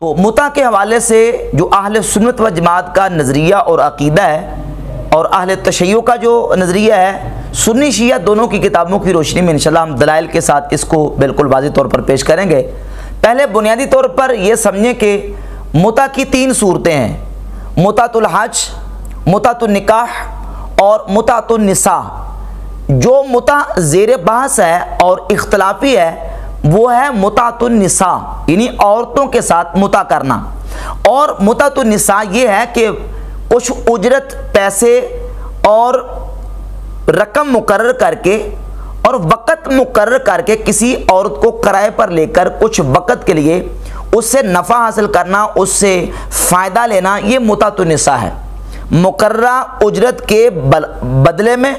तो मुता के हवाले से जो अहले सुन्नत व जमात का नज़रिया और अक़ीदा है और अहले तशय्युअ का जो नज़रिया है, सुन्नी शिया दोनों की किताबों की रोशनी में इंशाअल्लाह हम दलाइल के साथ इसको बिल्कुल वाज़ेह तौर पर पेश करेंगे। पहले बुनियादी तौर पर यह समझें कि मुता की तीन सूरतें हैं, मुतातुल हज, मुतातुल निकाह और मुतातुल निसा। जो मुता ज़ेर बहस है और इख्तलाफी है वो है मुतातुन निसा, यानी औरतों के साथ मुता करना। और मुतातुन निसा ये है कि कुछ उजरत, पैसे और रकम मुकर्रर करके और वक़्त मुकर्रर करके किसी औरत को किराए पर लेकर कुछ वक़्त के लिए उससे नफ़ा हासिल करना, उससे फ़ायदा लेना, ये मुतातुन निसा है। मुकर्ररा उजरत के बदले में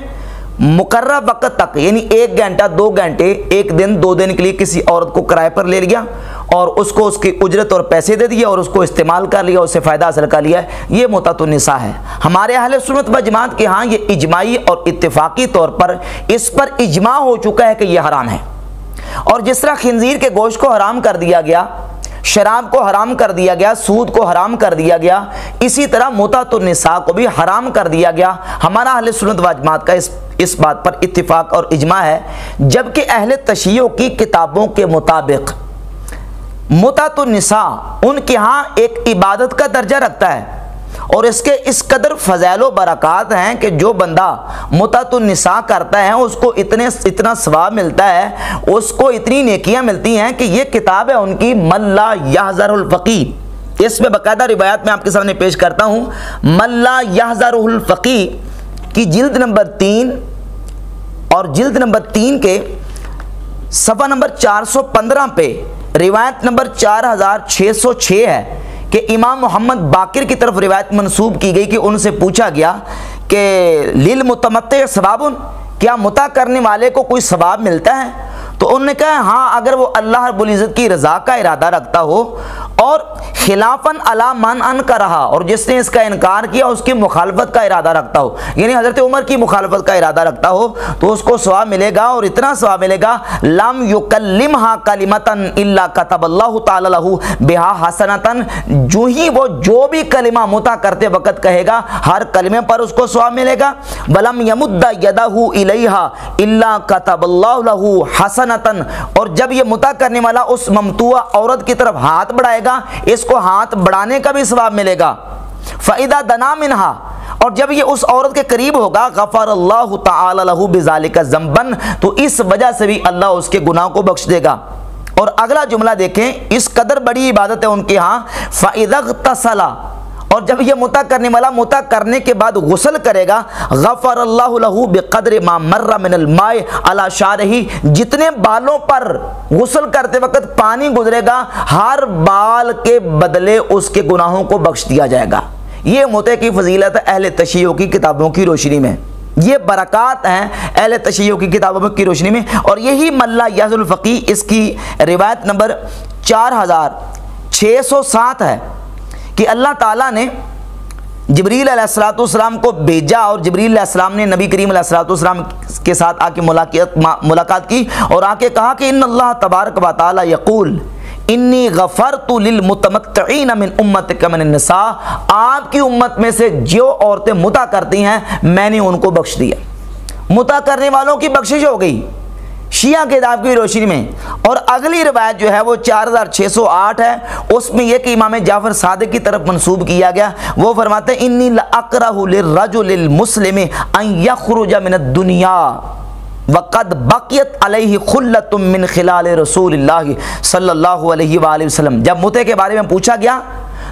मुकर्ररा वक़्त तक, यानी 1 घंटा 2 घंटे, 1 दिन 2 दिन के लिए किसी औरत को किराए पर ले लिया और उसको उसकी उजरत और पैसे दे दिए और उसको इस्तेमाल कर लिया, उससे फ़ायदा हासिल कर लिया, ये मुतातुन निसा है। हमारे अहले सुन्नत व जमात के यहाँ ये इजमाई और इत्तिफाकी तौर पर इस पर इजमा हो चुका है कि यह हराम है। और जिस तरह खिंजीर के गोश्त को हराम कर दिया गया, शराब को हराम कर दिया गया, सूद को हराम कर दिया गया, इसी तरह मुतातुन निसा को भी हराम कर दिया गया। हमारा अहले सुन्नत व जमात का इस बात पर इत्तिफाक और इजमा है। जबकि अहले तशय्युअ की किताबों के मुताबिक मुतातुन निसा उनके यहाँ एक इबादत का दर्जा रखता है और इसके इस कदर फ़ज़ाइल व बरक़ात हैं कि जो बंदा मुतातुन निसा करता है उसको इतना सवाब मिलता है, उसको इतनी नेकियां मिलती हैं कि ये किताब है उनकी मल्ला यहज़रुल फ़क़ीह। इसमें बाकायदा रिवायत में आपके सामने पेश करता हूँ। मल्ला यहज़रुल फ़क़ीह की जिल्द नंबर 3 और जिल्द नंबर 3 के सफ़ा नंबर 415 पे रिवायत नंबर 4606 है कि इमाम मोहम्मद बाकिर की तरफ रिवायत मंसूब की गई कि उनसे पूछा गया कि लिल मुतमत्ते सवाबुन, क्या मुता करने वाले को कोई सवाब मिलता है? तो उन्होंने कहा हाँ, अगर वो अल्लाह रब्बुल इज़्ज़त की रज़ा का इरादा रखता हो और खिलाफन अला मन अन का रहा, और जिसने इसका इनकार किया उसकी मुखालफत का इरादा रखता हो, यानी हज़रत उमर की मुखालफत का इरादा रखता हो, तो उसको सवाब मिलेगा और इतना सवाब मिलेगा लम युकल्लिमहा कलिमतन इल्ला कतबल्लाहु तआला लहू बिहा हसनतन। जो ही वो जो भी कलिमा मुता करते वक़्त कहेगा हर कलिमे पर उसको सवाब मिलेगा। वलम यमुद्दा यदहू इलैहा इल्ला कतबल्लाहु लहू हसन। और जब ये मुता करने वाला उस ममतुआ औरत की तरफ हाथ बढ़ाएगा, इसको हाथ बढ़ाने का भी सवाब मिलेगा। फ़इदा दना मिनहा, और जब ये उस औरत के करीब होगा, गफ़रल्लाहु तआला लहू बिज़ालिका ज़ंबन, तो इस वजह से भी अल्लाह उसके गुनाह को बख्श देगा। और अगला जुमला देखें, इस कदर बड़ी इबादत है उनके यहाँ। फ़इदा इग़तसला, और जब यह मुता करने वाला मुता करने के बाद गुस्ल करेगा, गफ़रल्लाहु लहू बिक़द्रि मा मर्रा मिनल माए अला शारही, जितने बालों पर गुस्ल करते वक्त पानी गुजरेगा हर बाल के बदले उसके गुनाहों को बख्श दिया जाएगा। ये मुते की फजीलत है अहले तशय्युअ की किताबों की रोशनी में, ये बरक़ात हैं अहले तशय्युअ की किताबों की रोशनी में। और यही मल्ला यहज़रुल फ़क़ीह, इसकी रिवायत नंबर 4607 है कि अल्लाह ताला ने जिब्रील अलैहिस्सलाम को भेजा और जिब्रील अलैहिस्सलाम ने नबी करीम अलैहिस्सलाम के साथ आके मुलाकात की और आके कहा कि इन्नल्लाह तबारक व तआला यक़ूल इन्नी गफ़रतु लिल मुतमत्तिईन मिन उम्मतिका मिन निसा, आपकी उम्मत में से जो औरतें मुता करती हैं मैंने उनको बख्श दिया। मुता करने वालों की बख्शिश हो गई शिया किताब की रोशनी में। और अगली रिवायत जो है वो 4608 है, उसमें यह कि इमाम जाफ़र सादिक की तरफ मंसूब किया गया। वो फरमाते हैं इन्नी लअक़रहु लिर्रजुलिल मुस्लिमी अन यख़रुज मिनद दुनिया वक़द बक़ियत अलैहि खुल्लतुम मिन खिलाल रसूलिल्लाह सल्लल्लाहु अलैहि वसल्लम। जब मुते के बारे में पूछा गया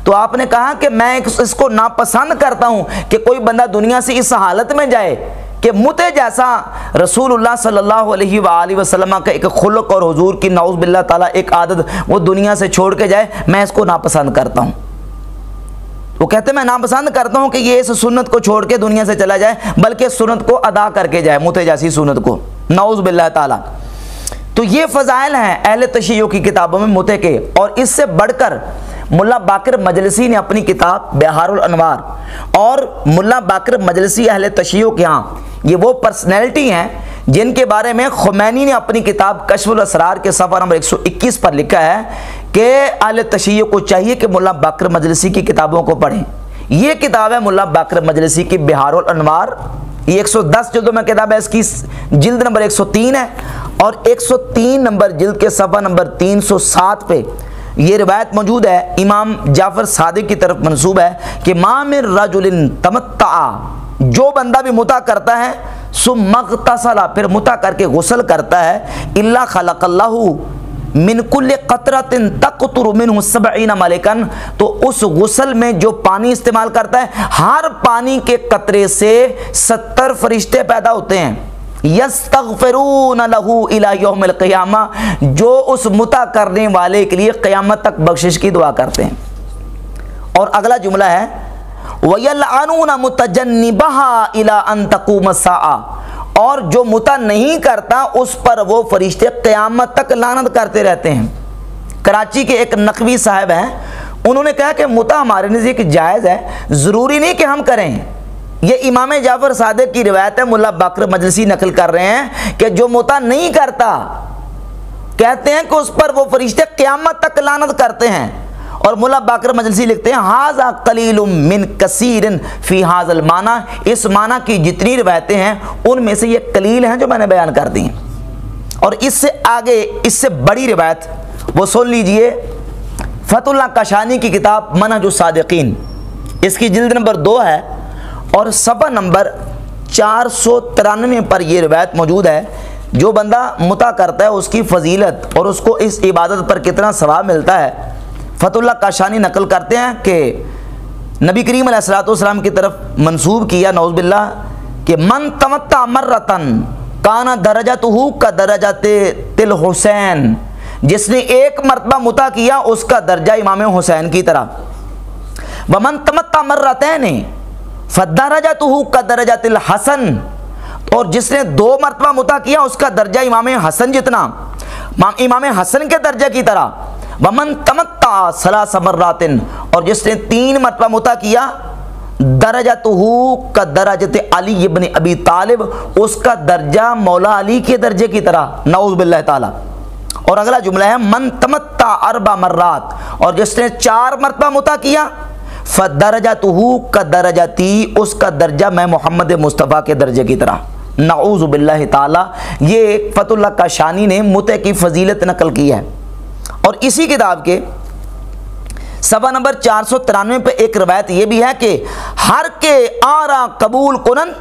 तो आपने कहा कि मैं इसको नापसंद करता हूँ कि कोई बंदा दुनिया से इस हालत में जाए कि मुते जैसा रसूलुल्लाह सल्लल्लाहु अलैहि वसल्लम का एक खुलक और हुजूर की नऊज़ बिल्लाह ताला एक आदत वो दुनिया से छोड़ के जाए, मैं इसको नापसंद करता हूँ। वो कहते हैं मैं नापसंद करता हूँ कि ये इस सुन्नत को छोड़ के दुनिया से चला जाए, बल्कि सुन्नत को अदा करके जाए, मुते जैसी सुन्नत को, नऊज़ बिल्लाह ताला। तो ये फ़ज़ाइल हैं अहले तशय्युअ की किताबों में मुते के। और इससे बढ़कर मुल्ला बाकिर मजलिसी ने अपनी किताब बिहारुल अनवार, और मुल्ला बाकिर मजलिसी अहले तशय्युअ के यहाँ ये वो पर्सनैलिटी हैं जिनके बारे में खुमैनी ने अपनी किताब कश्फुल असरार के सफ़ा नंबर 121 पर लिखा है कि अहले तशय्यो को चाहिए कि मुल्ला बाकर मजलिसी की किताबों को पढ़ें। ये किताब है मुल्ला बाकर मजलिसी की बिहारुल अनवार। ये 110 जिल्दों में किताब है, इसकी जिल्द नंबर 103 है और 103 नंबर जिल्द के सफ़ा नंबर 307 पे ये रिवायत मौजूद है। इमाम जाफ़र सादिक की तरफ मंसूब है कि मामिर रजुलिन तमत्ता, जो बंदा भी मुता करता है सुम्मग़तसला, फिर मुता करके गुस्ल करता है, इल्ला खलक़ल्लाहु मिन कुल्लि क़तरतिन तक़तुरु मिन्हु सबईना मलिकन, तो उस गुस्ल में जो पानी इस्तेमाल करता है, हर पानी के कतरे से 70 फरिश्ते पैदा होते हैं। यस्तग़फ़िरून लहू इला यौमिल क़ियामा, जो उस मुता करने वाले के लिए क़यामत तक बख्शिश की दुआ करते हैं। और अगला जुमला है वयलअनून मुतजन्निबहा इला अन तक़ूम अस्साआ, और जो मुता नहीं करता उस पर वो फरिश्ते क़यामत तक लानत करते रहते हैं। कराची के एक नकवी साहब हैं, उन्होंने कहा कि मुता हमारे नज़दीक जायज़ है, ज़रूरी नहीं कि हम करें। ये इमाम जाफ़र सादिक की रिवायत है, मुल्ला बाकर मजलिसी नकल कर रहे हैं कि जो मुता नहीं करता, कहते हैं कि उस पर वो फरिश्ते क़यामत तक लानत करते हैं। और मुल्ला बाकर मजलिसी लिखते हैं हाज़ा कलीलुम मिन कसीरिन फ़ी हाज़ल माना, इस माना की जितनी रिवायतें हैं उनमें से ये कलील हैं जो मैंने बयान कर दी। और इससे आगे इससे बड़ी रिवायत वो सुन लीजिए, फ़तहुल्लाह काशानी की किताब मनहजुस सादिकीन, इसकी जिल्द नंबर 2 है और सफ़ा नंबर 493 पर यह रिवायत मौजूद है। जो बंदा मुता करता है उसकी फजीलत और उसको इस इबादत पर कितना सवाब मिलता है, फ़तहुल्लाह काशानी नकल करते हैं कि नबी करीम अलैहिस्सलाम की तरफ मंसूब किया नौज़ुबिल्लाह कि मन तमत्ता मर्रतन काना दरजतहु का दरजतिल हुसैन, जिसने एक मरतबा मुता किया उसका दर्जा इमाम हुसैन की तरह। वमन तमत्ता मर्रतैन फदरजतहु का दरजतिल हसन, और जिसने 2 मरतबा मुता किया उसका दर्जा इमाम हसन जितना, इमाम हसन के दर्जे की तरह। वमन तमत्ता सलासा मर्रातिन, और जिसने 3 मरतबा मुता किया दरजतहु का दरजत अली इब्न अबी तालिब, उसका दर्जा मौला अली के दर्जे की तरह, नऊज़ बिल्लाह ताला। और अगला जुमला है मन तमत्ता अरबा मर्रात, और जिसने 4 मरतबा मुता किया फदरजतहु का दरजती, उसका दर्जा मैं मोहम्मद मुस्तफ़ा के दर्जे की तरह, नऊज़ बिल्लाह ताला। ये फ़तहुल्लाह काशानी ने मुते की फजीलत नकल की है। और इसी किताब के सफ़ा नंबर 493 पे एक रवायत ये भी है कि हर के आरा कबूल कुनन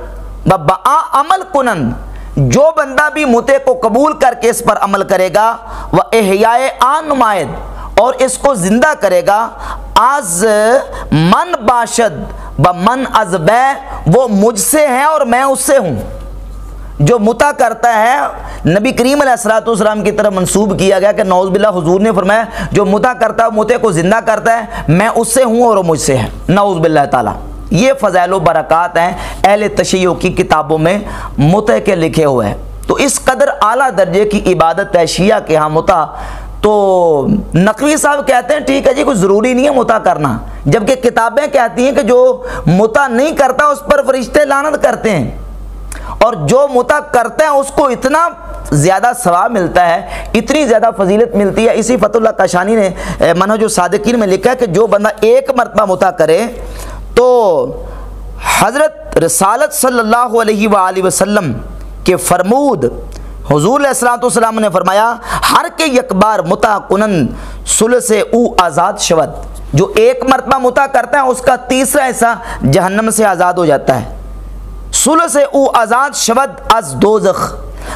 व बआ अमल कुनन, जो बंदा भी मुते को कबूल करके इस पर अमल करेगा, वह एहयाए आन नुमायद, और इसको जिंदा करेगा, आज मन बाशद व मन अजबै, वो मुझसे है और मैं उससे हूँ। जो मुता करता है नबी करीम अलैहिस्सलाम की तरफ मंसूब किया गया कि नौज़ बिल्लाह, हुजूर ने फरमाया जो मुता करता है मुते को ज़िंदा करता है, मैं उससे हूँ और वो मुझसे है, नऊज़ बिल्लाह ताला। ये फ़ज़ाइल व बरक़ात हैं अहले तशय्यो की किताबों में मुते के लिखे हुए हैं। तो इस कदर आला दर्जे की इबादत है शिया के यहाँ मुता। तो नकवी साहब कहते हैं ठीक है जी, कोई ज़रूरी नहीं है मुता करना, जबकि किताबें कहती हैं कि जो मुता नहीं करता उस पर फरिश्ते लानत करते हैं, और जो मुता करते हैं उसको इतना ज़्यादा सवाब मिलता है, इतनी ज़्यादा फजीलत मिलती है। इसी फ़तहुल्लाह काशानी ने मनहजुस सादिकीन में लिखा है कि जो बंदा 1 मरतबा मुता करे तो हज़रत रसालत सल्लल्लाहु अलैहि वसल्लम के फरमूद हुज़ूर अलैहिस्सलाम ने फरमाया हर के यकबार मुता कुनन सुल से ऊ आज़ाद शवत, जो 1 मरतबा मुता करता है उसका 3रा हिस्सा जहन्नम से आज़ाद हो जाता है। सुल से ऊ आज़ाद शवद अज दोज़ख,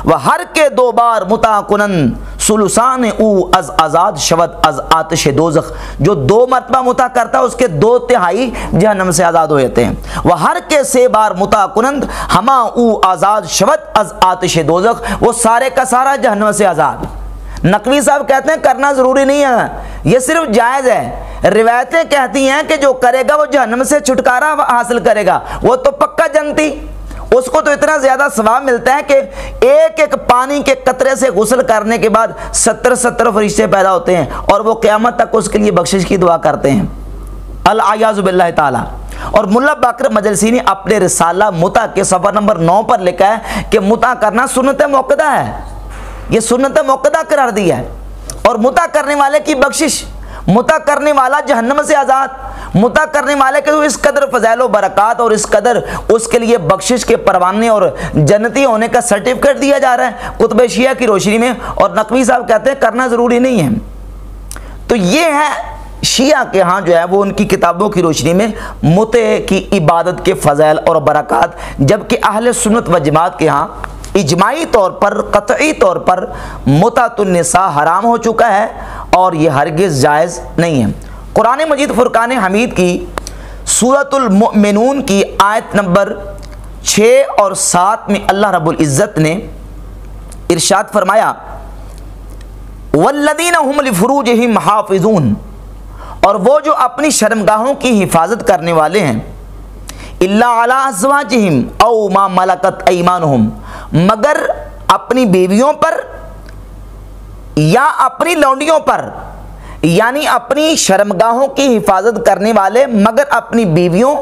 व हर के 2 बार मुता कुनन सुलसान ऊ अज आज़ाद शवद अज आतिश दोज़ख, जो 2 मरतबा मुता करता है उसके 2/3 जहन्नम से आज़ाद हो जाते हैं। वह हर के 6 बार मुता कुनन हमा ऊ आज़ाद शवद अज आतिश दोज़ख, वो सारे का सारा जहन्नम से आज़ाद। नकवी साहब कहते हैं करना ज़रूरी नहीं है, ये सिर्फ जायज़ है। रिवायतें कहती हैं कि जो करेगा वो जहन्नम से छुटकारा हासिल करेगा, वो तो पक्का जनती, उसको तो इतना ज़्यादा सवाब मिलता है कि एक एक पानी के कतरे से गुस्ल करने के बाद 70 फरिश्ते पैदा होते हैं और वो क़यामत तक उसके लिए बख्शिश की दुआ करते हैं, अल-आयाज़ु बिल्लाह ताला। और मुल्ला बाकर मजलिसी ने अपने रिसाला मुता के सफ़ा नंबर 9 पर लिखा है कि मुता करना सुन्नत मुअक्कदा है, ये सुन्नत मुअक्कदा करार दिया है। और मुता करने वाले की बख्शिश, मुता करने वाला जहन्नम से आज़ाद, मुता करने वाले के इस कदर फ़ज़ाइल व बरक़ात और इस कदर उसके लिए बख्शिश के परवाने और जन्नती होने का सर्टिफिकेट दिया जा रहा है कुतुब शिया की रोशनी में। और नकवी साहब कहते हैं करना ज़रूरी नहीं है। तो ये है शिया के यहाँ जो है वो उनकी किताबों की रोशनी में मुते की इबादत के फ़ज़ाइल और बरक़ात, जबकि अहले सुन्नत व जमात के यहाँ इजमाई तौर पर, क़तई तौर पर मुतातुन निसा हराम हो चुका है और ये हरगिज़ जायज़ नहीं है। कुरान मजीद फुरकान हमीद की सूरतुल मुमिनून की आयत नंबर 6 और 7 में अल्लाह रब्बुल इज़्ज़त ने इरशाद फरमाया, वल्लदीना हुम लिफुरूजिहिम हाफिज़ून, और वो जो अपनी शर्मगाहों की हिफाजत करने वाले हैं, इल्ला अला अज़वाजिहिम औ मा मलकत ऐमानुहुम, मगर अपनी बीवियों पर या अपनी लौंडियों पर, यानी अपनी शर्मगाहों की हिफाजत करने वाले मगर अपनी बीवियों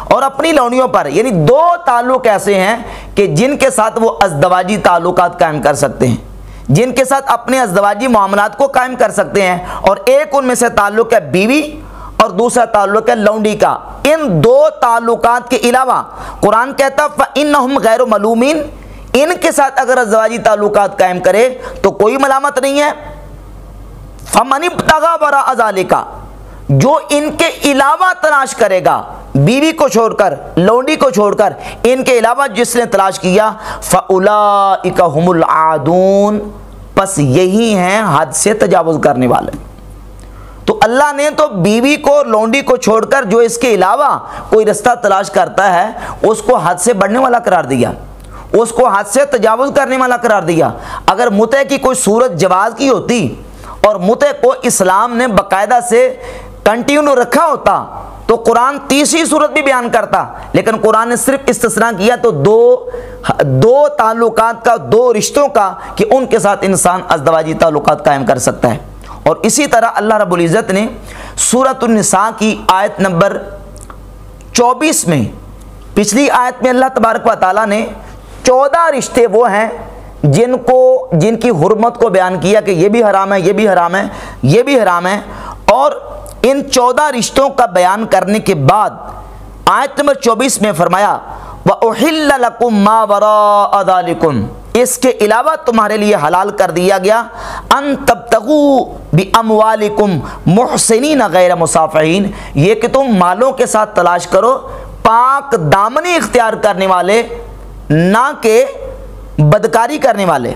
और अपनी लौंडियों पर, यानी दो ताल्लुक ऐसे हैं कि जिनके साथ वो अज़दवाजी ताल्लुकात कायम कर सकते हैं, जिनके साथ अपने अज़दवाजी मामलात को कायम कर सकते हैं, और एक उनमें से ताल्लुक है बीवी और दूसरा ताल्लुक है लौंडी का। इन दो ताल्लुकात के अलावा कुरान कहता फ़इन्नहुम गैर मलूमीन, इनके साथ अगर अज़दवाजी ताल्लुकात कायम करे तो कोई मलामत नहीं है। फमन इब्तगा वरा ज़ालिका, जो इनके अलावा तलाश करेगा, बीवी को छोड़कर, लौंडी को छोड़कर, इनके अलावा जिसने तलाश किया, फ़उलाइका हुमुल आदून, बस यही हैं हद से तजावुज़ करने वाले। तो अल्लाह ने तो बीवी को, लौंडी को छोड़कर जो इसके अलावा कोई रास्ता तलाश करता है उसको हद से बढ़ने वाला करार दिया, उसको हद से तजावुज़ करने वाला करार दिया। अगर मुते की कोई सूरत जवाज़ की होती और मुते को इस्लाम ने बाकायदा से कंटिन्यू रखा होता तो कुरान तीसरी सूरत भी बयान करता, लेकिन कुरान ने सिर्फ इस्तिस्ना किया तो दो ताल्लुकात का, दो रिश्तों का, कि उनके साथ इंसान अज़दवाजी ताल्लुकात कायम कर सकता है। और इसी तरह अल्लाह रब्बुल इज़्ज़त ने सूरतुन निसा की आयत नंबर 24 में, पिछली आयत में अल्लाह तबारक व तआला ने 14 रिश्ते वो हैं जिनकी हुर्मत को बयान किया कि ये भी हराम है, ये भी हराम है, ये भी हराम है। और इन 14 रिश्तों का बयान करने के बाद आयत नंबर 24 में फरमाया, व उहिल्ल लकुम मा वराअ ज़ालिकुम, इसके अलावा तुम्हारे लिए हलाल कर दिया गया, अन तब्तगू बि अमवालिकुम मुहसिनीन गैर मुसाफिहीन, ये कि तुम मालों के साथ तलाश करो पाक दामनी इख्तियार करने वाले, ना के बदकारी करने वाले,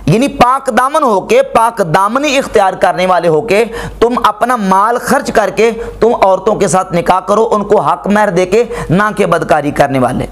यानी पाक दामन होके, पाक दामनी इख्तियार करने वाले होके तुम अपना माल खर्च करके तुम औरतों के साथ निकाह करो, उनको हक महर देके, ना के बदकारी करने वाले।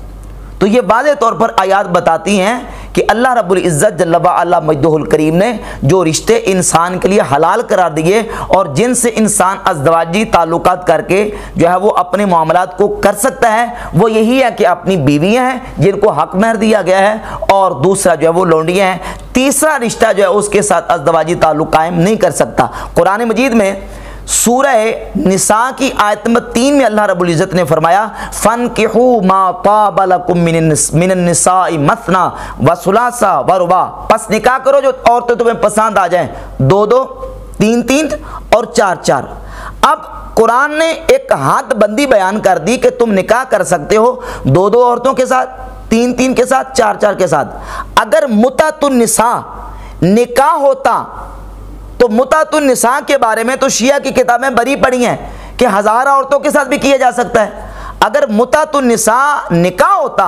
तो ये वाज़ेह तौर पर आयात बताती हैं कि अल्लाह रब्बुल इज़्ज़त जल्ल व अला मजदुहुल करीम ने जो रिश्ते इंसान के लिए हलाल करार दिए और जिनसे इंसान अज़दवाजी ताल्लुकात करके जो है वो अपने मामलात को कर सकता है, वो यही है कि अपनी बीवियां हैं जिनको हक महर दिया गया है, और दूसरा जो है वो लौंडियां हैं। तीसरा रिश्ता जो है उसके साथ अज़दवाजी ताल्लुक कायम नहीं कर सकता। कुरान मजीद में सूरह निसा की आयत नंबर 3 में अल्लाह रब्बुल इज़्ज़त ने फरमाया, फनकिहू मा ताब लकुम मिनन निसाई मसना व सुलासा व रुबा, बस निकाह करो जो औरतें तुम्हें पसंद आ जाएं, 2-2, 3-3 और 4-4। अब कुरान ने एक हाथ बंदी बयान कर दी कि तुम निकाह कर सकते हो 2-2 औरतों के साथ, 3-3 के साथ, 4-4 के साथ। अगर मुतातुन निसा निकाह होता तो मुतातुन निसा के बारे में तो शिया की किताबें बरी पड़ी हैं कि 1000 औरतों के साथ भी किया जा सकता है। अगर मुतातुन निसा निकाह होता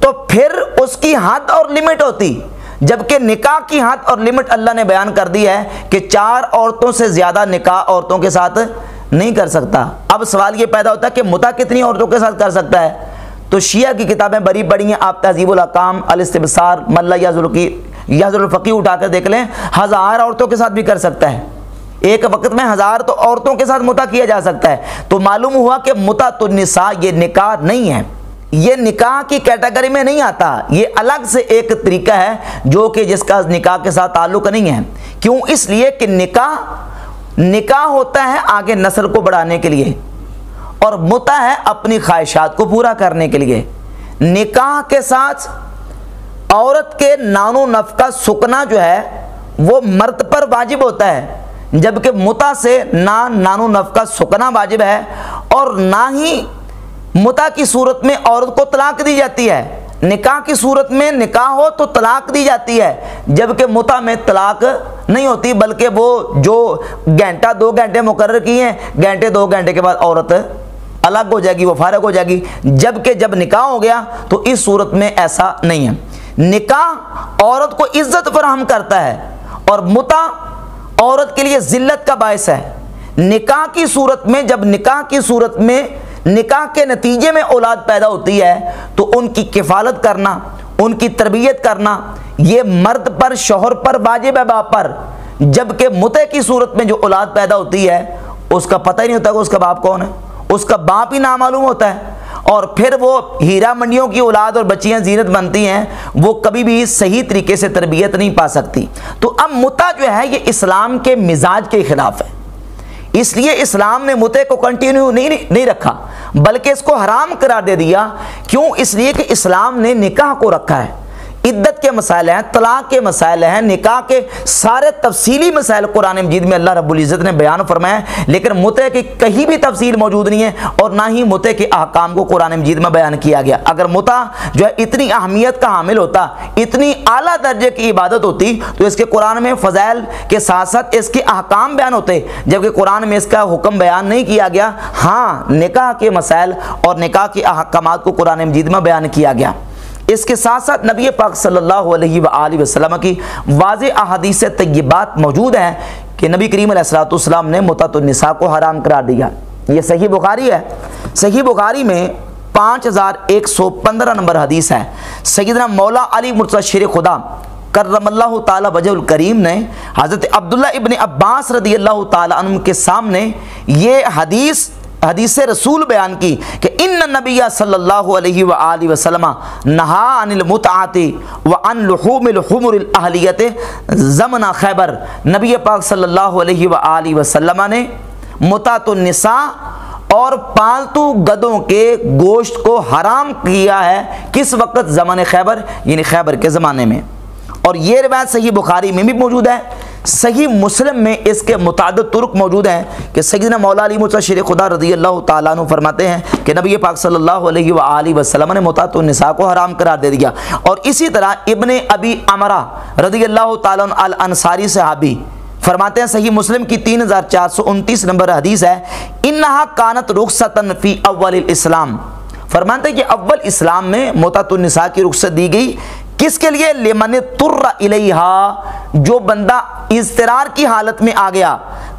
तो फिर उसकी हद और लिमिट होती, जबकि निकाह की हद और लिमिट अल्लाह ने बयान कर दी है कि 4 औरतों से ज़्यादा निकाह औरतों के साथ नहीं कर सकता। अब सवाल ये पैदा होता है कि मुता कितनी औरतों के साथ कर सकता है, तो शिया की किताबें बरी पड़ी हैं। आप तहज़ीबुल अहकाम, अल इस्तिबसार, मल्ला याज़ुल फ़क़ीह उठाकर देख लें, 1000 औरतों के साथ भी कर सकता है। एक वक्त में 1000 तो औरतों के साथ मुता किया जा सकता है। तो मालूम हुआ कि मुतातुन निसा ये निकाह नहीं है, ये निकाह की कैटेगरी में नहीं आता, ये अलग से एक तरीका है जो कि जिसका निकाह के साथ ताल्लुक़ नहीं है। क्यों? इसलिए कि निकाह होता है आगे नस्ल को बढ़ाने के लिए, और मुता है अपनी ख्वाहिशात को पूरा करने के लिए। निकाह के साथ औरत के नानो नफ़का सुकना जो है वो मर्द पर वाजिब होता है, जबकि मुता से ना नानो नफका सुकना वाजिब है और ना ही मुता की सूरत में औरत को तलाक दी जाती है। निकाह की सूरत में निकाह हो तो तलाक दी जाती है, जबकि मुता में तलाक नहीं होती, बल्कि वो जो घंटा 2 घंटे मुकर्रर किए हैं, घंटे 2 घंटे के बाद औरत अलग हो जाएगी, वो फारग हो जाएगी। जबकि जब निकाह हो गया तो इस सूरत में ऐसा नहीं है। निकाह औरत को इज्जत फराहम करता है और मुता औरत के लिए जिल्लत का बायस है। निकाह की सूरत में, जब निकाह की सूरत में निकाह के नतीजे में औलाद पैदा होती है तो उनकी किफालत करना, उनकी तरबियत करना ये मर्द पर, शौहर पर वाजिब है, बाप पर। जबकि मुते की सूरत में जो औलाद पैदा होती है उसका पता ही नहीं होता कि उसका बाप कौन है, उसका बाप ही नामालूम होता है, और फिर वो हीरा मंडियों की औलाद और बच्चियां जीनत बनती हैं, वो कभी भी सही तरीके से तरबियत नहीं पा सकती। तो अब मुता जो है ये इस्लाम के मिजाज के खिलाफ है, इसलिए इस्लाम ने मुते को कंटिन्यू नहीं रखा, बल्कि इसको हराम करार दे दिया। क्यों? इसलिए कि इस्लाम ने निकाह को रखा है। इद्दत के मसाइल हैं, तलाक के मसाइल हैं, निकाह के सारे तफसीली मसाइल कुरान मजीद में अल्लाह रब्बुल इज़्ज़त ने बयान फरमाया, लेकिन मुते की कहीं भी तफसील मौजूद नहीं है और ना ही मुते के अहकाम को कुरान मजीद में बयान किया गया। अगर मुता जो है इतनी अहमियत का हामिल होता, इतनी आला दर्जे की इबादत होती, तो इसके कुरान में फ़ज़ाइल के साथ साथ इसके अहकाम बयान होते, जबकि कुरान में इसका हुक्म बयान नहीं किया गया। हाँ, निकाह के मसाइल और निकाह के अहकामात को कुरान मजीद में बयान किया गया। इसके साथ साथ नबी पाक सल्लल्लाहु अलैहि वसल्लम की वाज़ेह अहादीस तय्यबात मौजूद हैं कि नबी करीम अलैहिस्सलातु वस्सलाम ने मुतअतुन निसा को हराम करार दिया। ये सही बुखारी है। सही बुखारी में 5115 नंबर हदीस है। सैयदना मौला अली मुर्तज़ा शेर खुदा कर्रमल्लाहु ताला वजहुल करीम ने हज़रत अब्दुल्लाह इब्न अब्बास रदियल्लाहु ताला अन्हु के सामने ये हदीस रसूल बयान की कि इन्न नबिया सल्लल्लाहु अलैहि वसल्लम नहा अनिल मुतआति व अन लुहूमिल हुमुरिल अहलियत ज़मना खैबर। नबी पाक सल्लल्लाहु अलैहि वसल्लम ने मुतअतुन निसा और पालतू गधों के गोश्त को हराम किया है। किस वक़्त? ज़माने खैबर, यानी खैबर के ज़माने में। और ये रिवायत सही बुखारी में भी मौजूद है। सही मुस्लिम में इसके मुतादिद तुर्क मौजूद हैं कि सैयदना मौला अली मुर्तज़ा शेर खुदा रज़ियल्लाहु ताला अन्हु फरमाते हैं कि नबी पाक सल्लल्लाहु अलैहि वसल्लम ने मुतअतुन निसा को हराम करार दे दिया। और इसी तरह इब्ने अबी अमरा रज़ियल्लाहु ताला अल अंसारी सहाबी फरमाते हैं, सही मुस्लिम की 3429 नंबर हदीस है, इन्नहा कानत रुख़सतन फ़ी अव्वलिल इस्लाम। फरमाते हैं कि अव्वल इस्लाम में मुतअतुन निसा की रुख़सत दी गई। किसके लिए? लिमन तुर्रा इलैहा, जो बंदा इज़्तिरार की हालत में आ गया,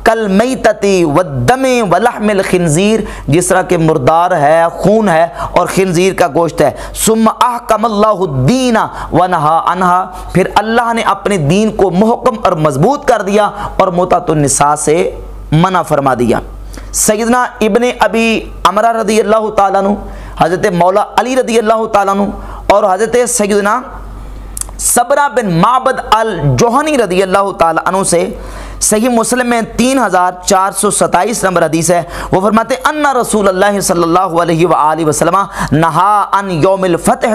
कल मैतती व दमे व लहमिल खिंजीर, जिस तरह के मुर्दार है, खून है और खिंजीर का गोश्त है। सुम्मा अहकमल्लाहु दीना व नहा अनहा, फिर अल्लाह ने अपने दीन को मुहकम और मजबूत कर दिया और मुतअतुन निसा से मना फरमा दिया। सैयदना इब्ने अबी अमरा रज़ियल्लाहु ताला अन्हु, हज़रत मौला अली रज़ियल्लाहु ताला अन्हु और हज़रत सैयदना सबरा बिन माबद अल जोहनी रज़ियल्लाहु ताला अन्हु से सही मुस्लिम में 3427 नंबर हदीस है। वो फरमाते अन्ना रसूलुल्लाह सल्लल्लाहु अलैहि वसल्लम नहा अन यौमिल फतह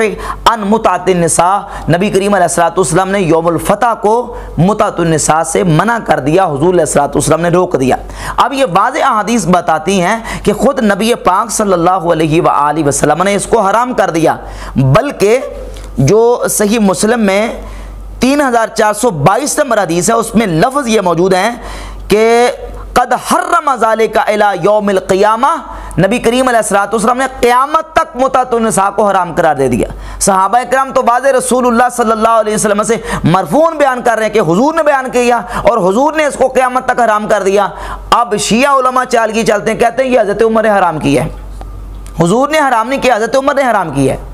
अन मुतअतुन निसा, नबी करीम अलैहिस्सलातु वस्सलाम ने यौमुल फतह को मुतअतुन निसा से मना कर दिया, हुजूर अलैहिस्सलातु वस्सलाम ने रोक दिया। अब ये वाज़ेह अहादीस बताती हैं कि खुद नबी पाक सल्लल्लाहु अलैहि वसल्लम ने इसको हराम कर दिया, बल्कि जो सही मुस्लिम में 3422 नंबर हदीस है उसमें लफ्ज़ ये मौजूद हैं कि कद हर्रम ज़ालिका इला यौमिल क़ियामा, नबी करीम अलैहिस्सलातु वस्सलाम ने क़यामत तक मुतअतुन निसा को हराम करार दे दिया। सहाबा इकराम तो बाज़ रसूलुल्लाह सल्लल्लाहु अलैहि वसल्लम से मरफ़ून बयान कर रहे हैं कि हुजूर ने बयान किया और हुजूर ने इसको क़यामत तक हराम कर दिया। अब शिया उलमा चालगी चलते हैं, कहते हैं ये हज़रत उमर ने हराम किया है, हुजूर ने हराम नहीं किया, हज़रत उमर ने हराम किया है।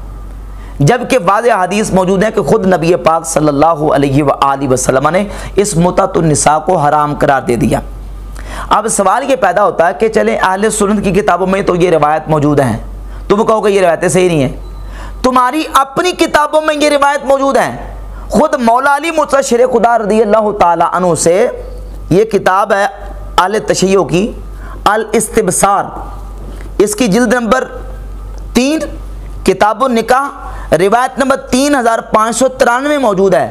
जबकि वाज़ेह हदीस मौजूद है कि खुद नबी पाक सल्लल्लाहु अलैहि वसल्लम ने इस मुतअतुन निसा को हराम करार दे दिया। अब सवाल ये पैदा होता है कि चले अहले सुन्नत की किताबों में तो ये रिवायत मौजूद हैं, तुम कहोगे ये रिवायतें सही नहीं है, तुम्हारी अपनी किताबों में ये रिवायत मौजूद हैं। खुद मौला अली मुर्तज़ा शेर खुदा रज़ियल्लाहु ताला अन्हु से ये किताब है अहले तशय्युअ की अल इस्तिबसार, इसकी जिल्द नंबर 3 किताबुन निकाह रिवायत नंबर 3593 मौजूद है।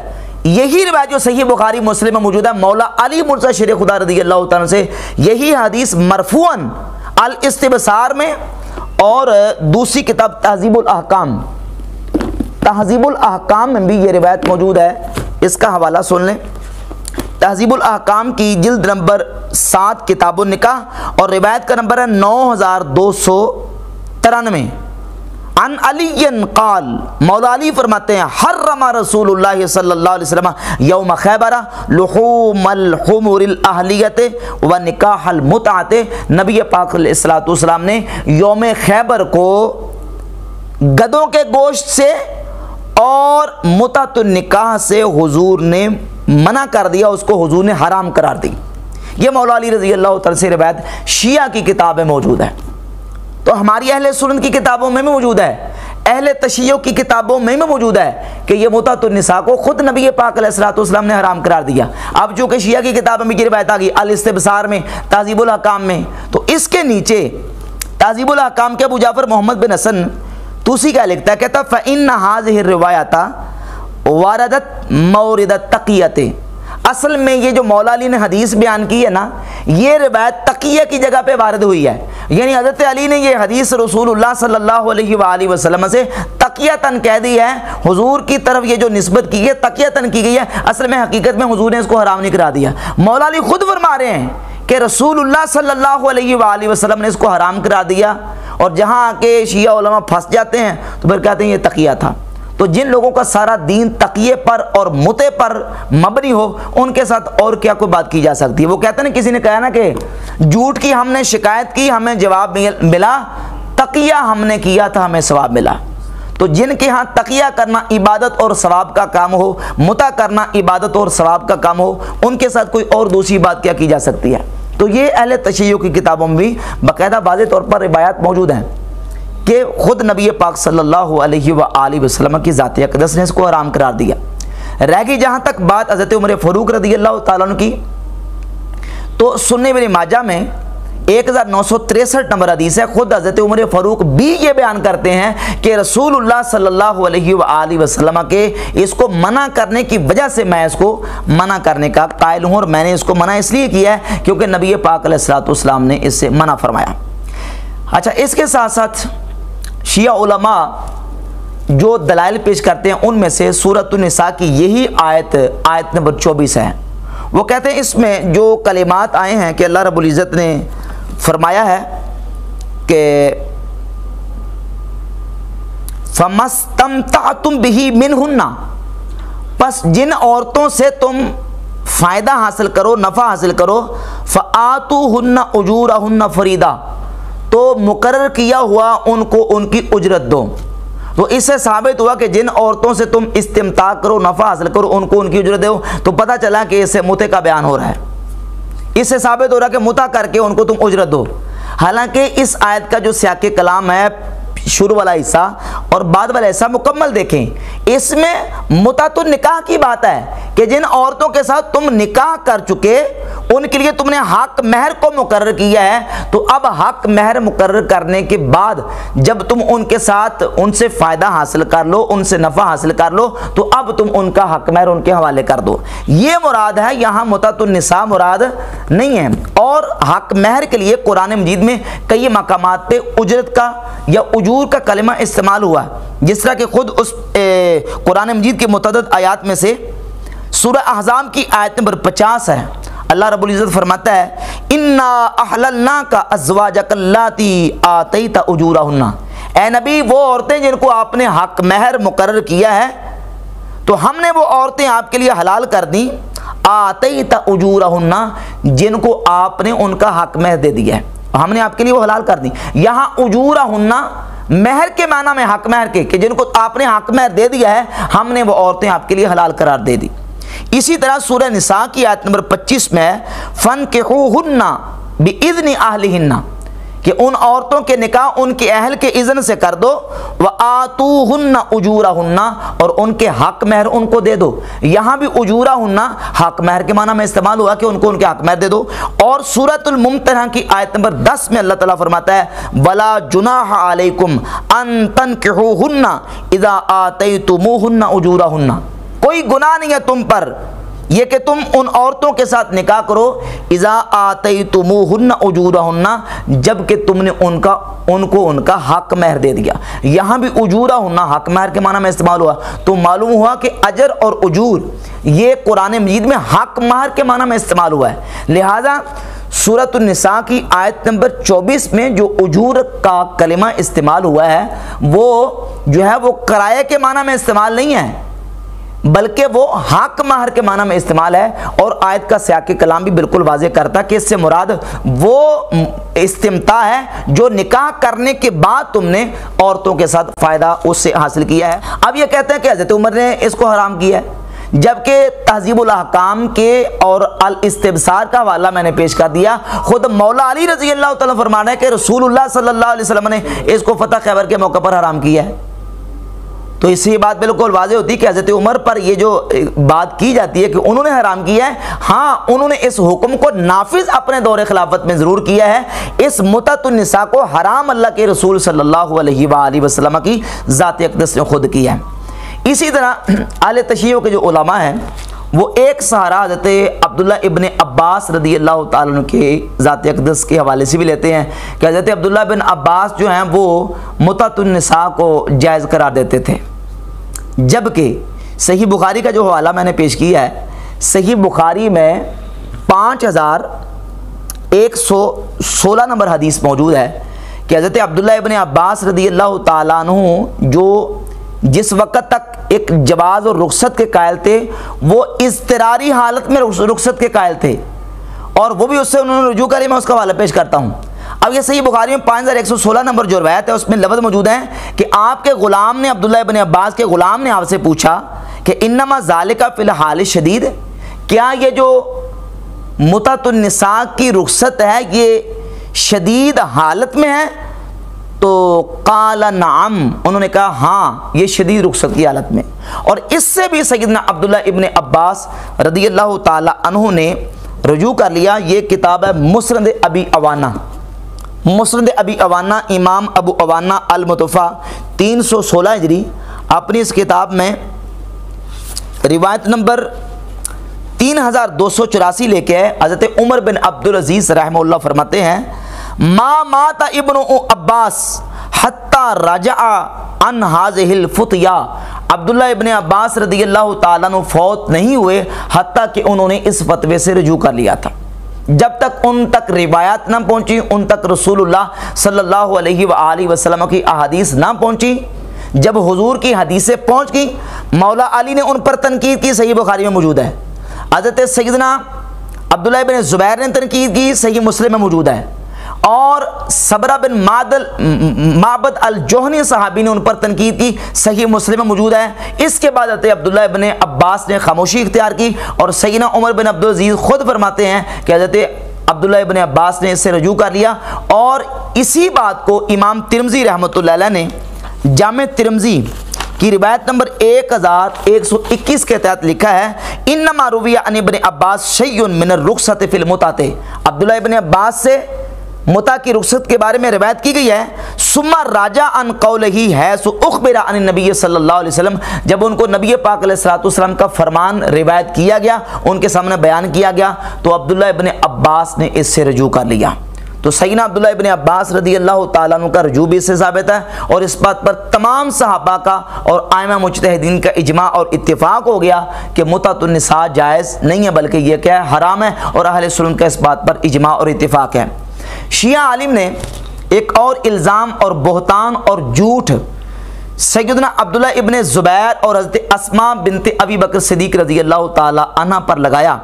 यही रिवायत जो सही बुखारी मुस्लिम में मौजूद है, मौला अली मुर्तज़ा शेर खुदा रज़ियल्लाहु तआला से यही हदीस मरफूअन अल इस्तिबसार में और दूसरी किताब तहज़ीबुल अहकाम में भी ये रिवायत मौजूद है। इसका हवाला सुन लें। तहज़ीबुल अहकाम की जिल्द नंबर 7 किताबुन निकाह और रिवायत का नंबर है 9293। अन अलीयन क़ाल, मौला अली फरमाते हैं, हर्रमा रसूलुल्लाह सल्लल्लाहु अलैहि वसल्लम यौम खैबर लुहूमल हुमुरिल अहलियत व निकाहल मुतअत। नबी पाक अलैहिस्सलातु वस्सलाम ने यौम खैबर को गधों के गोश्त से और मुतअतुन निकाह से हुजूर ने मना कर दिया, उसको हुजूर ने हराम करार दी। ये मौला अली रज़ियल्लाहु तआला से रिवायत शिया की किताब में मौजूद है। तो हमारी अहले सुन्नत की किताबों में भी मौजूद है, अहले तशय्यो की किताबों में भी मौजूद है कि ये मुतअतुन निसा को खुद नबी पाक अलैहिस्सलातु वस्सलाम ने हराम करार दिया। अब चूँकि शिया की किताब में ये रिवायत आ गई अल इस्तिबसार में, तहज़ीबुल अहकाम में, तो इसके नीचे तहज़ीबुल अहकाम के अबू जाफ़र मोहम्मद बिन हसन तूसी क्या लिखता है, कहता फ़इन्न हाज़िहि रिवायता वारदत मौरिदत तक़ियत। असल में ये जो मौला अली ने हदीस बयान की है ना, ये रिवायत तकिया की जगह पे वारद हुई है। यानी हज़रत अली ने ये हदीस रसूलुल्लाह सल्लल्लाहु अलैहि वसल्लम से तकियतन कह दी है, हुजूर की तरफ ये जो निस्बत की है तकियतन की गई है। असल में हकीकत में हुजूर ने इसको हराम नहीं करा दिया। मौला अली खुद फरमा रहे हैं कि रसूलुल्लाह सल्लल्लाहु अलैहि वसल्लम ने इसको हराम करा दिया, और जहाँ आके शिया उलमा फंस जाते हैं तो फिर कहते हैं ये तकिया था। तो जिन लोगों का सारा दीन तकिए पर और मुते पर मबनी हो, उनके साथ और क्या कोई बात की जा सकती है। वो कहते हैं ना, किसी ने कहा ना कि झूठ की हमने शिकायत की, हमें जवाब मिला, तकिया हमने किया था, हमें सवाब मिला। तो जिनके यहाँ तकिया करना इबादत और सवाब का काम हो, मुता करना इबादत और सवाब का काम हो, उनके साथ कोई और दूसरी बात क्या की जा सकती है। तो ये अहले तशय्यो की किताबों में भी बाकायदा वाज़ेह तौर पर रिवायत मौजूद हैं कि खुद नबी पाक सल्लल्लाहु अलैहि वसल्लम की ज़ात अक़दस ने इसको हराम करार दिया। रह गई जहाँ तक बात हज़रत उमर फ़ारूक रज़ियल्लाहु ताला अन्हु की, तो सुन्नन इब्न माजा में 1963 नंबर हदीस है। खुद हज़रत उमर फ़ारूक भी ये बयान करते हैं कि रसूलुल्लाह सल्लल्लाहु अलैहि वसल्लम के इसको मना करने की वजह से मैं इसको मना करने का कायल हूँ, और मैंने इसको मना इसलिए किया है क्योंकि नबी पाक अलैहिस्सलातु वस्सलाम ने इससे मना फरमाया। अच्छा, इसके साथ साथ शिया उलमा जो दलाइल पेश करते हैं, उनमें से सूरतुन निसा की यही आयत नंबर 24 है। वो कहते हैं इसमें जो कलिमात आए हैं कि अल्लाह रब्बुल इज़्ज़त ने फरमाया है कि फमस्तमतअतुम बिही मिनहुन्ना, बस जिन औरतों से तुम फ़ायदा हासिल करो, नफ़ा हासिल करो, फ़आतूहुन्ना उजूरहुन्ना फरीदा, तो मुकर्रर किया हुआ उनको उनकी उजरत दो। तो इससे साबित हुआ कि जिन औरतों से तुम इस्तिमता करो, नफ़ा हासिल करो, उनको उनकी उजरत दो। तो पता चला कि इससे मुते का बयान हो रहा है, इससे साबित हो रहा है कि मुता करके उनको तुम उजरत दो। हालांकि इस आयत का जो सियाक़े कलाम है, शुरू वाला हिस्सा और बाद वाला हिस्सा मुकम्मल देखें, इसमें मुतातुन निकाह की बात है कि जिन औरतों के साथ तुम निकाह कर चुके उनके लिए तुमने हक महर को मुकर्रर किया है। तो अब हक महर मुकर्रर करने के बाद जब तुम उनके साथ उनसे फ़ायदा हासिल कर लो, उनसे नफ़ा हासिल कर लो, तो अब तुम उनका हक महर उनके हवाले कर दो। ये मुराद है, यहाँ मुतातुन निसा मुराद नहीं है। और हक महर के लिए कुरान मजीद में कई मकामात पे उजरत का या उजूर का कलिमा इस्तेमाल हुआ, जिस तरह कि खुद उस कुरान मजीद के मुतअद्दिद आयात में से सूरह अहज़ाब की आयत नंबर 50 है। अल्लाह रब्बुल इज़्ज़त फरमाता है, इन्ना अहललना का अज़वाजकल्लाती आतैता उजूरहुन्ना, ए नबी वो औरतें जिनको आपने हक महर मुकर्रर किया है, तो हमने वो औरतें आपके लिए हलाल कर दी, आतैता उजूरहुन्ना, जिनको आपने उनका हक महर दे दिया है, हमने आपके लिए वो हलाल कर दी। यहाँ उजूरहुन्ना महर के माना में हक महर के, कि जिनको आपने हक महर दे दिया है, हमने वो औरतें आपके लिए हलाल करार दे दी। इसी तरह सूरह निसा की आयत नंबर 25 में फनकिहुन्ना बिइज़्नि अहलिहिन्ना, कि उन औरतों के निकाह उनके अहल के इज़्न से कर दो, व आतूहुन्ना उजूरहुन्ना, और उनके हक महर उनको दे दो। यहाँ भी उजूरहुन्ना हक महर के माना में इस्तेमाल हुआ कि उनको उनके हक महर दे दो। और सूरतुल मुमतहना की आयत नंबर 10 में अल्लाह ताला फरमाता है, वला जुनाह अलैकुम अन तनकिहुहुन्ना इज़ा आतैतुमूहुन्ना उजूरहुन्ना, कोई गुनाह नहीं है तुम पर ये कि तुम उन औरतों के साथ निकाह करो इज़ा आतैतुमूहुन्ना उजूरहुन्ना, जबकि तुमने उनको उनका हक महर दे दिया। यहाँ भी उजूरहुन्ना हक महर के माना में इस्तेमाल हुआ, तो मालूम हुआ कि अजर और उजूर ये कुरान मजीद में हक महर के माना में इस्तेमाल हुआ है। लिहाजा सूरत निसा की आयत नंबर 24 में जो उजूर का कलिमा इस्तेमाल हुआ है वो जो है वो किराए के माना में इस्तेमाल नहीं है, बल्कि वो हक महर के माना में इस्तेमाल है। और आयत का सियाक़ कलाम भी बिल्कुल वाज़े करता कि इससे मुराद वो इस्तिमता है जो निकाह करने के बाद तुमने औरतों के साथ फ़ायदा उससे हासिल किया है। अब ये कहते हैं कि हज़रत उमर ने इसको हराम किया है, जबकि तहज़ीबुल अहकाम के और अल इस्तिबसार का हवाला मैंने पेश कर दिया। खुद मौला अली रज़ी अल्लाह तआला फरमाना है कि रसूलुल्लाह सल्लल्लाहु अलैहि वसल्लम ने इसको फतह खैबर के मौके पर हराम किया है। तो इससे ये बात बिल्कुल वाज़ेह होती है कि हज़रत उमर पर ये जो बात की जाती है कि उन्होंने हराम किया है, हाँ उन्होंने इस हुक्म को नाफिज अपने दौरे खिलाफत में ज़रूर किया है। इस मुतअतुन निसा को हराम अल्लाह के रसूल सल्लल्लाहु अलैहि वसल्लम की ज़ात अक़दस ने खुद किया है। इसी तरह अहले तशय्युअ के जो उलमा हैं वो एक सहारा हज़रत अब्दुल्ला इब्न अब्बास रदी अल्लाह ताला अन्हु के ज़ात अक़दस के हवाले से भी लेते हैं कि हज़रत अब्दुल्ला बिन अब्बास जो हैं वो मुतअतुन निसा को जायज़ करार देते थे, जबकि सही बुखारी का जो हवाला मैंने पेश किया है, सही बुखारी में 5116 नंबर हदीस मौजूद है कि हज़रत अब्दुल्ला इब्न अब्बास रदी अल्लाह ताला अन्हु जो जिस वक़्त तक एक जवाज़ और रुखसत के कायल थे वो इज़्तिरारी हालत में रुखसत के कायल थे, और वो भी उससे उन्होंने रुजू करी। मैं उसका हवाला पेश करता हूँ। अब ये सही बुखारी में 5116 नंबर जो रवायत है उसमें लफ्ज़ मौजूद है कि आपके ग़ुलाम ने, अब्दुल्ला इब्न अब्बास के ग़ुलाम ने आपसे पूछा कि इन्नमा ज़ालिका फ़िल हाल शदीद, क्या ये जो मुतअतुन निसा की रुखसत है ये शदीद हालत में है? तो काला नाम, उन्होंने कहा हाँ ये शदीद रुखसत की हालत में। और इससे भी सैयदना अब्दुल्ला इब्न अब्बास रदी अल्लाह ताला अन्हु ने रुजू कर लिया। ये किताब है मुस्नद अबी अवाना, मुस्नद अबी अवाना, इमाम अबू अवाना अल मुतफ़ा 316 हिजरी। अपनी इस किताब में रिवायत नंबर 3284 लेके है। हज़रत उमर बिन अब्दुल अज़ीज़ रहमहुल्लाह फरमाते हैं मा माता इब्नु अब्बास हत्ता रजा अन हाज़िहिल फुतिया, अब्दुल्ला इब्न अब्बास रदी अल्लाह ताला अन्हु फौत नहीं हुए हत्ता कि उन्होंने इस फतवे से रुजू कर लिया था। जब तक उन तक रिवायात ना पहुँची, उन तक रसूलुल्लाह सल्लल्लाहु अलैहि वसल्लम की अहादीस ना पहुँची। जब हुजूर की हदीसें पहुँच गई, मौला अली ने उन पर तनकीद की, सही बुखारी में मौजूद है। हज़रत सैयदना अब्दुल्ला इब्न ज़ुबैर ने तनकीद की, सही मुस्लिम में मौजूद है। और सबरा बिन माबद अल जोहनी सहाबी ने उन पर तनकीद की, सही मुस्लिम में मौजूद है। इसके बाद हज़रत अब्दुल्ला इब्न अब्बास ने खामोशी इख्तियार की और सैयदना उमर बिन अब्दुल अज़ीज़ खुद फरमाते हैं कि हज़रत अब्दुल्ला इब्न अब्बास ने इससे रुजू कर लिया। और इसी बात को इमाम तिरमिज़ी रहमतुल्लाह अलैह ने जामे तिरमिज़ी की रिवायत नंबर 1121 के तहत लिखा है इन्नमा रुविया अन इब्न अब्बास शैय्युन मिन रुखसत फिल मुताते, अब्दुल्ला इब्न अब्बास से मुता की रुखसत के बारे में रिवायत की गई है। सुम्मा राजा अन कौलही है सो उखबिरा अन नबी सल्लल्लाहु अलैहि वसल्लम, जब उनको नबी पाक अलैहिस्सलाम का फरमान रिवायत किया गया, उनके सामने बयान किया गया, तो अब्दुल्ला इब्न अब्बास ने इससे रुजू कर लिया। तो सैयदना अब्दुल्ला इब्न अब्बास रदी अल्लाह ताला अन्हु का रुजू भी इससे साबित है। और इस बात पर तमाम सहाबा का और आइमा मुज्तहिदीन का इजमा और इत्तिफाक हो गया कि मुतअतुन निसा जायज़ नहीं है, बल्कि यह क्या है, हराम है। और अहले सुन्नत का इस बात पर इजमा और इत्तिफाक है। शिया आलिम ने एक और इल्ज़ाम और बहतान और झूठ सैयदना अब्दुल्ला इब्न ज़ुबैर और हज़रत अस्मा बिनते अबी बकर सिद्दीक़ रज़ी अल्लाह ताला अन्हा पर लगाया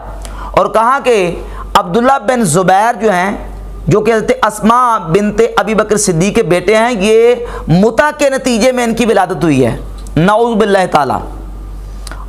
और कहा कि अब्दुल्ला बिन ज़ुबैर जो हैं, जो कि हज़रत अस्मा बिनते अबी बकर सिद्दीक़ के बेटे हैं, ये मुता के नतीजे में इनकी विलादत हुई है, नऊज़ बिल्लाह ताला।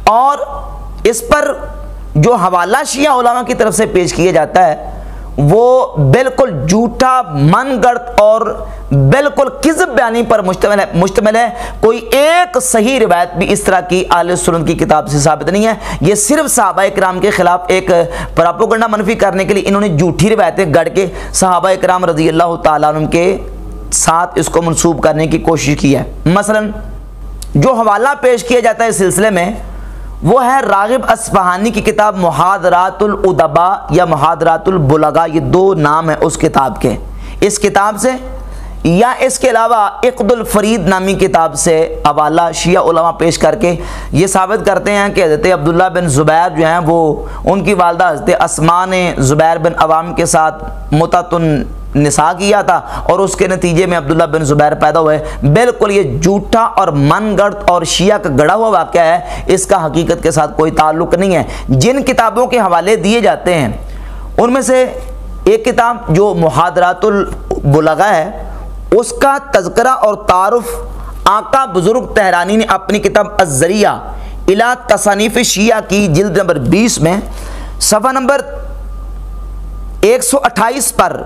और इस पर जो हवाला शिया उलमा की तरफ से पेश किया जाता है वो बिल्कुल झूठा, मनगढ़ंत और बिल्कुल किज़्ब बयानी पर मुश्तमिल है। कोई एक सही रिवायत भी इस तरह की अहले सुन्नत की किताब से साबित नहीं है। ये सिर्फ सहाबा इकराम के खिलाफ एक प्रोपेगेंडा मनफी करने के लिए इन्होंने झूठी रिवायतें गढ़ के सहाबा इकराम रज़ी अल्लाह ताला अन्हुम के साथ इसको मंसूब करने की कोशिश की है। मसलन जो हवाला पेश किया जाता है इस सिलसिले में वो है रागिब अस्फहानी की किताब मुहादरातुल उदबा या मुहादरातुल बुलगा, ये दो नाम है उस किताब के। इस किताब से या इसके अलावा इक़्दुल फ़रीद नामी किताब से हवाला शिया उलमा पेश करके ये साबित करते हैं कि हज़रत अब्दुल्ला बिन ज़ुबैर जो हैं वो उनकी वालदा हज़रत अस्मा ने ज़ुबैर बिन अवाम के साथ मुतअतुन निसा किया था और उसके नतीजे में अब्दुल्ला बिन ज़ुबैर पैदा हुए। बिल्कुल ये झूठा और मनगढ़ंत और शिया का गढ़ा हुआ वाक़या है, इसका हकीकत के साथ कोई ताल्लुक़ नहीं है। जिन किताबों के हवाले दिए जाते हैं उनमें से एक किताब जो मुहादरातुल बुलगा है उसका तज़किरा और तारुफ आका बुज़ुर्ग तहरानी ने अपनी किताब अज़्ज़रिया इला तसानीफ़ शिया की जिल्द नंबर 20 में सफ़ा नंबर 128 पर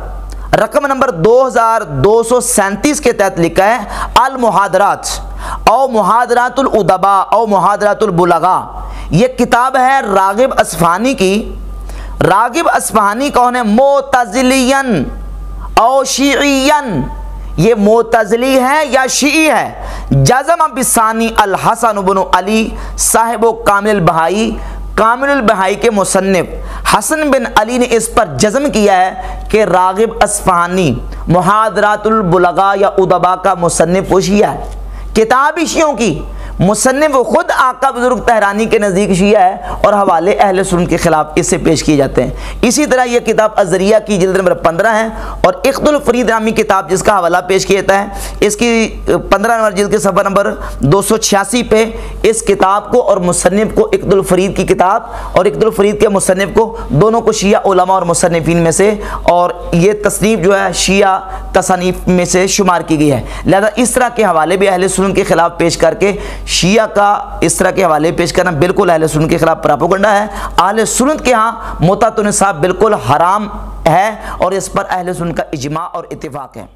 रकम नंबर 2237 के तहत लिखा है, अल मुहादरात और मुहादरातुल उदबा और मुहादरातुल बुलगा। ये किताब है रागिब अस्फहानी की। रागिब अस्फहानी कौन है? मोतज़िलियन और शीइयन, ये मोतज़िली है या शीई है। जज़म बिसानी अल हसन इब्न अली साहिब कामिल बहाई, कामिल बहाई के मुसन्निफ हसन बिन अली ने इस पर जज़म किया है कि रागिब अस्फहानी मुहादरातुल बुलगा या उदबा का मुसन्निफ शिया है। किताब शियों की, मुसन्निफ खुद आका बुजुर्ग तहरानी के नज़दीक शिया है और हवाले अहले सुन्नत के खिलाफ इससे पेश किए जाते हैं। इसी तरह यह किताब अज़्ज़रिया की जिल्द नंबर 15 है और इक़्दुल फ़रीद नामी किताब जिसका हवाला पेश किया जाता है, इसकी 15 नंबर जिल्द के सफ़ा नंबर 286 पे इस किताब को और मुसन्निफ को, इक़्दुल फ़रीद की किताब और इक़्दुल फ़रीद के मुसन्निफ को, दोनों को शिया उलमा और मुसन्निफीन में से और ये तसनीफ़ जो है शिया तसनीफ़ में से शुमार की गई है। लिहाजा इस तरह के हवाले भी अहले सुन्नत के खिलाफ पेश करके शिया का इस तरह के हवाले पेश करना बिल्कुल अहले सुन्नत के खिलाफ प्रोपेगेंडा है। अहले सुन्नत के यहाँ मुतअतुन निसाब बिल्कुल हराम है और इस पर अहले सुन्नत का इजमा और इत्तिफाक है।